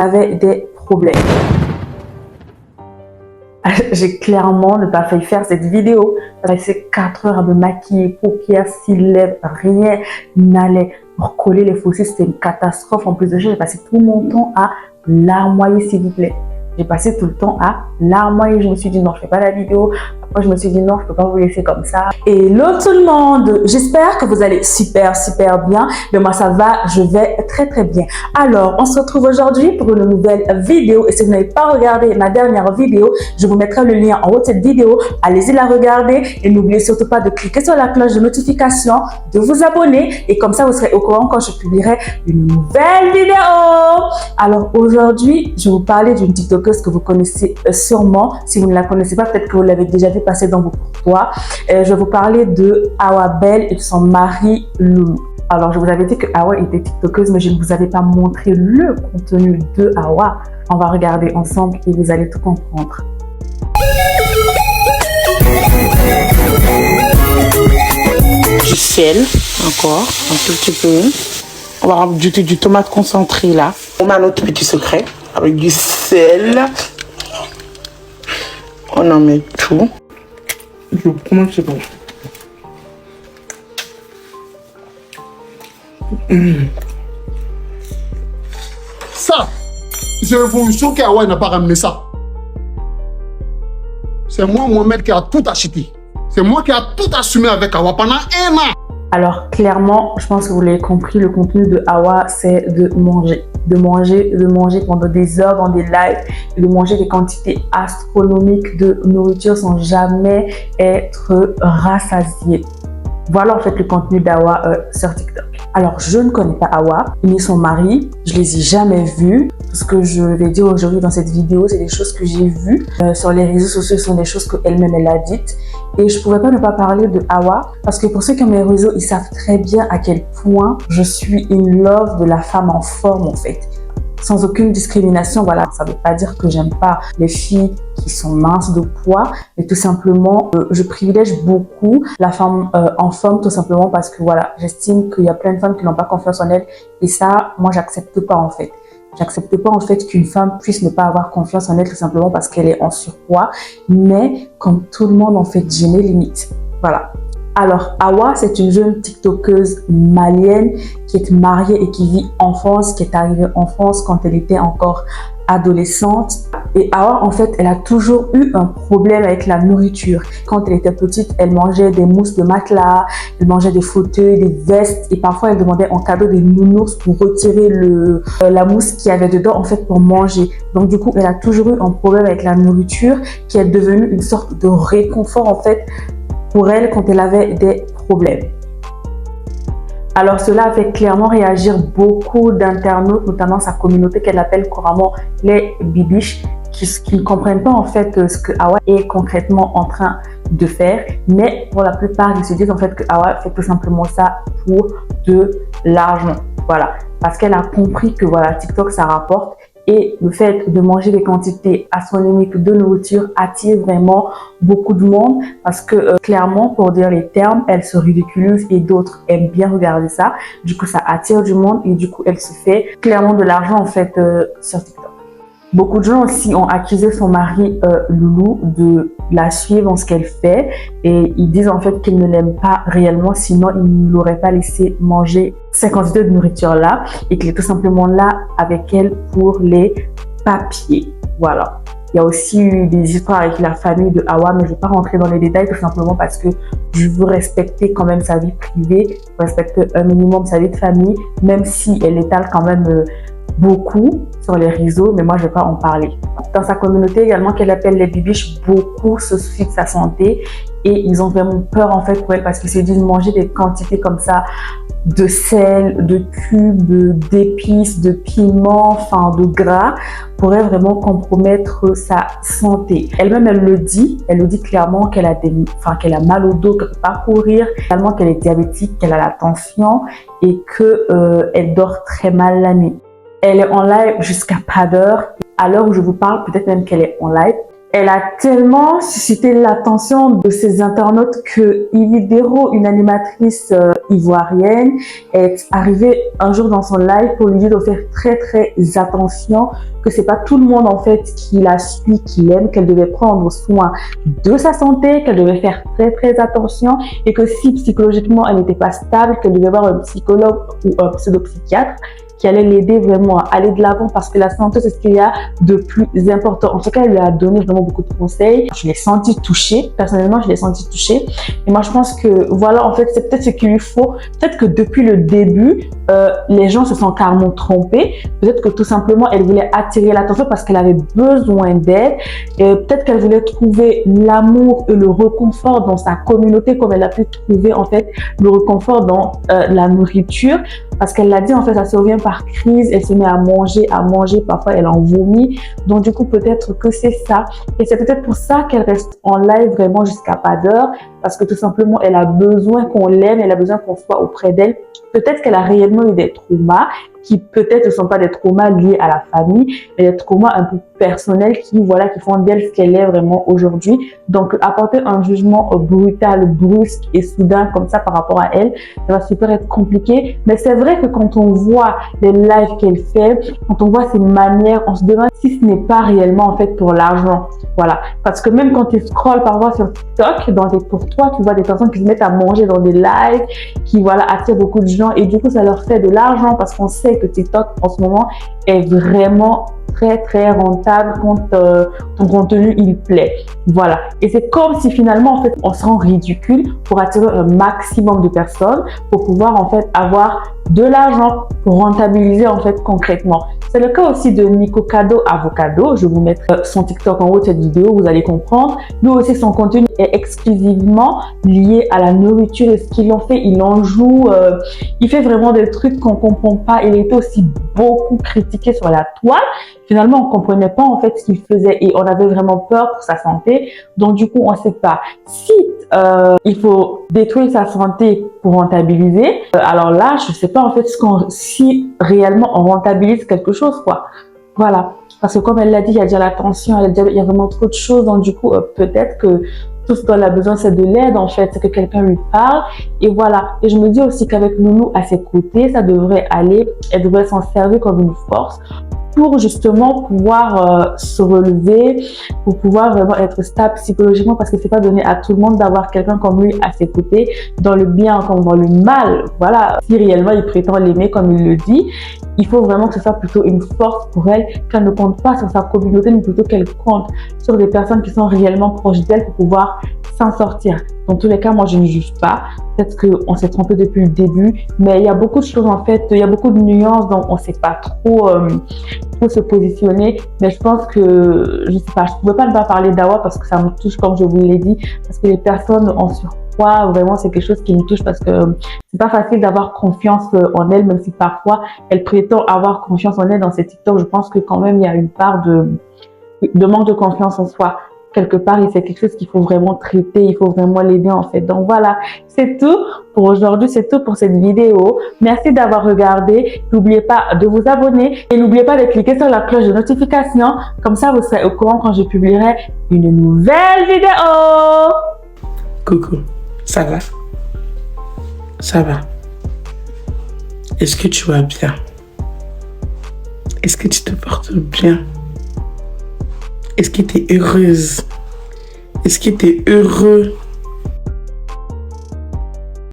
avait des problèmes. J'ai clairement ne pas failli faire cette vidéo. J'ai passé 4 heures à me maquiller, paupières, cils, lèvres, rien n'allait. Recoller les fossiles, c'était une catastrophe. En plus de ça, j'ai passé tout mon temps à larmoyer, s'il vous plaît. J'ai passé tout le temps à larmoyer. Je me suis dit non, je fais pas la vidéo. Après, je me suis dit non, je peux pas vous laisser comme ça. Hello tout le monde, j'espère que vous allez super bien. Mais moi ça va, je vais très bien. Alors, on se retrouve aujourd'hui pour une nouvelle vidéo. Et si vous n'avez pas regardé ma dernière vidéo, je vous mettrai le lien en haut de cette vidéo. Allez-y la regarder et n'oubliez surtout pas de cliquer sur la cloche de notification, de vous abonner et comme ça vous serez au courant quand je publierai une nouvelle vidéo. Alors aujourd'hui, je vais vous parler d'une TikTokeuse que vous connaissez sûrement. Si vous ne la connaissez pas, peut-être que vous l'avez déjà vu passer dans vos pourtois. Je vais vous parler de Awa Belle et de son mari Loulou. Alors, je vous avais dit que Awa était TikTokeuse, mais je ne vous avais pas montré le contenu de Awa. On va regarder ensemble et vous allez tout comprendre. Du sel, encore, un tout petit peu. On va rajouter du tomate concentré là. On a notre petit secret avec du sel. On en met tout. Je prends c'est bon. Ça, je vous jure qu'Awa n'a pas ramené ça. C'est moi, Mohamed, qui a tout acheté. C'est moi qui a tout assumé avec Awa pendant 1 an. Alors clairement, je pense que vous l'avez compris, le contenu de Awa, c'est de manger. De manger pendant des heures dans des lives, et de manger des quantités astronomiques de nourriture sans jamais être rassasié. Voilà en fait le contenu d'Awa sur TikTok. Alors je ne connais pas Awa, ni son mari, je les ai jamais vus. Ce que je vais dire aujourd'hui dans cette vidéo, c'est des choses que j'ai vues sur les réseaux sociaux, ce sont des choses qu'elle-même elle a dites. Et je ne pouvais pas ne pas parler de Awa, parce que pour ceux qui ont mes réseaux, ils savent très bien à quel point je suis in love de la femme en forme en fait. Sans aucune discrimination, voilà, ça ne veut pas dire que j'aime pas les filles qui sont minces de poids, mais tout simplement, je privilège beaucoup la femme en forme, tout simplement parce que voilà, j'estime qu'il y a plein de femmes qui n'ont pas confiance en elles, et ça, moi, j'accepte pas en fait. J'accepte pas en fait qu'une femme puisse ne pas avoir confiance en elle tout simplement parce qu'elle est en surpoids, mais comme tout le monde en fait, j'ai mes limites. Voilà. Alors, Awa, c'est une jeune TikTokeuse malienne qui est mariée et qui vit en France, qui est arrivée en France quand elle était encore adolescente. Et Awa, en fait, elle a toujours eu un problème avec la nourriture. Quand elle était petite, elle mangeait des mousses de matelas, elle mangeait des fauteuils, des vestes et parfois elle demandait en cadeau des nounours pour retirer la mousse qu'il y avait dedans, en fait, pour manger. Donc, du coup, elle a toujours eu un problème avec la nourriture qui est devenue une sorte de réconfort, en fait, pour elle quand elle avait des problèmes. Alors cela a fait clairement réagir beaucoup d'internautes, notamment sa communauté qu'elle appelle couramment les bibiches, qui ne comprennent pas en fait ce que Awa est concrètement en train de faire, mais pour la plupart ils se disent en fait que Awa fait tout simplement ça pour de l'argent. Voilà, parce qu'elle a compris que voilà, TikTok ça rapporte. Et le fait de manger des quantités astronomiques de nourriture attire vraiment beaucoup de monde parce que clairement, pour dire les termes, elle se ridiculise et d'autres aiment bien regarder ça. Du coup, ça attire du monde et du coup, elle se fait clairement de l'argent en fait sur TikTok. Beaucoup de gens aussi ont accusé son mari Loulou de la suivre en ce qu'elle fait et ils disent en fait qu'il ne l'aime pas réellement, sinon il ne l'aurait pas laissé manger ces quantités de nourriture là et qu'il est tout simplement là avec elle pour les papiers. Voilà. Il y a aussi eu des histoires avec la famille de Awa, mais je ne vais pas rentrer dans les détails tout simplement parce que je veux respecter quand même sa vie privée, respecter un minimum sa vie de famille, même si elle étale quand même beaucoup sur les réseaux, mais moi je ne vais pas en parler. Dans sa communauté également qu'elle appelle les bibiches, beaucoup se soucient de sa santé et ils ont vraiment peur en fait pour elle parce qu'ils se disent manger des quantités comme ça de sel, de cubes, d'épices, de piments, enfin de gras pourrait vraiment compromettre sa santé. Elle-même, elle le dit clairement qu'elle a qu'elle a mal au dos, qu'elle ne peut pas courir, également qu'elle est diabétique, qu'elle a la tension et que elle dort très mal la nuit. Elle est en live jusqu'à pas d'heure. À l'heure où je vous parle, peut-être même qu'elle est en live. Elle a tellement suscité l'attention de ses internautes que Ivy Dero, une animatrice ivoirienne, est arrivée un jour dans son live pour lui dire de faire très attention, que c'est pas tout le monde en fait qui la suit, qui l'aime, qu'elle devait prendre soin de sa santé, qu'elle devait faire très attention et que si psychologiquement elle n'était pas stable, qu'elle devait voir un psychologue ou un pseudopsychiatre qui allait l'aider vraiment à aller de l'avant parce que la santé, c'est ce qu'il y a de plus important. En tout cas, elle lui a donné vraiment beaucoup de conseils. Je l'ai senti touchée. Personnellement, je l'ai senti touchée. Et moi, je pense que, voilà, en fait, c'est peut-être ce qu'il lui faut. Peut-être que depuis le début, les gens se sont carrément trompés. Peut-être que tout simplement, elle voulait attirer l'attention parce qu'elle avait besoin d'aide. Peut-être qu'elle voulait trouver l'amour et le réconfort dans sa communauté comme elle a pu trouver, en fait, le réconfort dans la nourriture. Parce qu'elle l'a dit, en fait, ça survient par crise, elle se met à manger, parfois elle en vomit. Donc du coup, peut-être que c'est ça. Et c'est peut-être pour ça qu'elle reste en live vraiment jusqu'à pas d'heure, parce que tout simplement, elle a besoin qu'on l'aime, elle a besoin qu'on soit auprès d'elle. Peut-être qu'elle a réellement eu des traumas qui peut-être ne sont pas des traumas liés à la famille, mais des traumas un peu personnels qui, voilà, qui font d'elle ce qu'elle est vraiment aujourd'hui. Donc, apporter un jugement brutal, brusque et soudain comme ça par rapport à elle, ça va super être compliqué. Mais c'est vrai que quand on voit les lives qu'elle fait, quand on voit ses manières, on se demande si ce n'est pas réellement en fait pour l'argent. Voilà. Parce que même quand tu scrolles parfois sur TikTok, pour toi, tu vois des personnes qui se mettent à manger dans des lives, qui, voilà, attirent beaucoup de gens et du coup, ça leur fait de l'argent parce qu'on sait que TikTok en ce moment est vraiment très rentable quand ton contenu il plaît. Voilà. Et c'est comme si finalement en fait on se rend ridicule pour attirer un maximum de personnes pour pouvoir en fait avoir de l'argent pour rentabiliser en fait concrètement. C'est le cas aussi de Nico Cado Avocado. Je vais vous mettre son TikTok en haut de cette vidéo, vous allez comprendre. Lui aussi, son contenu est exclusivement lié à la nourriture et ce qu'il en fait, il en joue. Il fait vraiment des trucs qu'on comprend pas. Il était aussi beaucoup critiqué sur la toile. Finalement, on comprenait pas en fait ce qu'il faisait et on avait vraiment peur pour sa santé. Donc du coup, on sait pas si il faut détruire sa santé pour rentabiliser. Alors là, je sais pas en fait si réellement on rentabilise quelque chose, quoi. Voilà. Parce que comme elle l'a dit, il y a déjà la tension, il y a vraiment trop de choses. Donc du coup, peut-être que tout ce dont elle a besoin, c'est de l'aide en fait, c'est que quelqu'un lui parle. Et voilà. Et je me dis aussi qu'avec Loulou à ses côtés, ça devrait aller. Elle devrait s'en servir comme une force pour justement pouvoir se relever, pour pouvoir vraiment être stable psychologiquement, parce que c'est pas donné à tout le monde d'avoir quelqu'un comme lui à ses côtés, dans le bien comme dans le mal. Voilà, si réellement il prétend l'aimer comme il le dit, il faut vraiment que ce soit plutôt une force pour elle, qu'elle ne compte pas sur sa communauté, mais plutôt qu'elle compte sur des personnes qui sont réellement proches d'elle pour pouvoir s'en sortir. Dans tous les cas, moi, je ne juge pas. Peut-être qu'on s'est trompé depuis le début, mais il y a beaucoup de choses, en fait, il y a beaucoup de nuances, donc on ne sait pas trop se positionner. Mais je pense que, je sais pas, je ne pouvais pas ne pas parler d'Awa parce que ça me touche, comme je vous l'ai dit, parce que les personnes en surpoids, vraiment, c'est quelque chose qui me touche parce que c'est pas facile d'avoir confiance en elle, même si parfois elle prétend avoir confiance en elle dans ses TikTok. Je pense que quand même, il y a une part de manque de confiance en soi. Quelque part, et c'est quelque chose qu'il faut vraiment traiter, il faut vraiment l'aider en fait. Donc voilà, c'est tout pour aujourd'hui, c'est tout pour cette vidéo. Merci d'avoir regardé. N'oubliez pas de vous abonner et n'oubliez pas de cliquer sur la cloche de notification. Comme ça, vous serez au courant quand je publierai une nouvelle vidéo. Coucou, ça va? Ça va? Est-ce que tu vas bien? Est-ce que tu te portes bien? Est-ce que tu es heureuse? Est-ce que tu es heureux